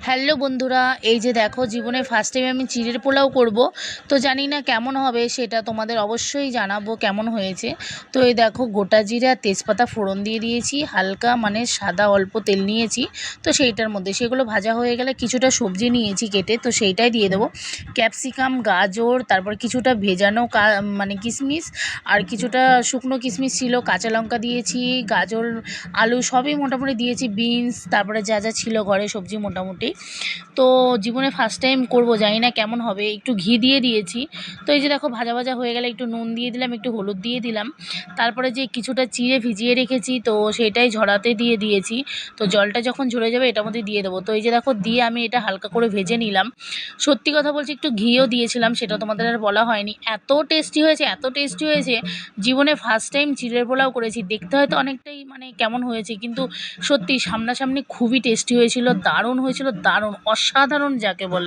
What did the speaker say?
Hello বন্ধুরা, এই যে দেখো জীবনে ফার্স্ট টাইম আমি চিড়ের পোলাও করব। তো জানি না কেমন হবে, সেটা তোমাদের অবশ্যই জানাবো কেমন হয়েছে। তো এই দেখো গোটা জিরা তেজপাতা ফোড়ন দিয়ে দিয়েছি, হালকা মানে সাদা অল্প তেল নিয়েছি। তো সেইটার মধ্যে সেগুলো ভাজা হয়ে গেলে কিছুটা সবজি নিয়েছি কেটে, তো সেইটাই দিয়ে দেবো। ক্যাপসিকাম, গাজর, তারপর কিছুটা ভেজানো মানে কিশমিশ, আর কিছুটা শুকনো কিশমিশ ছিল, কাঁচা লঙ্কা দিয়েছি, গাজর, আলু সবই মোটামুটি দিয়েছি, বিনস, তারপরে যা যা ছিল ঘরে সবজি মোটামুটি। তো জীবনে ফার্স্ট টাইম করব, জানি না কেমন হবে। একটু ঘি দিয়ে দিয়েছি। তো এই যে দেখো ভাজা ভাজা হয়ে গেলে একটু নুন দিয়ে দিলাম, একটু হলুদ দিয়ে দিলাম। তারপরে যে কিছুটা চিড়ে ভিজিয়ে রেখেছি, তো সেটাই ঝরাতে দিয়ে দিয়েছি। তো জলটা যখন ঝরে যাবে এটার মধ্যে দিয়ে দেবো। তো এই যে দেখো দিয়ে আমি এটা হালকা করে ভেজে নিলাম। সত্যি কথা বলছি, একটু ঘিও দিয়েছিলাম, সেটা তোমাদের আর বলা হয়নি। এত টেস্টি হয়েছে, এত টেস্টি হয়েছে। জীবনে ফার্স্ট টাইম চিড়ের পোলাও করেছি। দেখতে হয়তো অনেকটাই মানে কেমন হয়েছে, কিন্তু সত্যি সামনাসামনি খুবই টেস্টি হয়েছিল, দারুণ হয়েছিল, দারুণ, অসাধারণ যাকে বলে।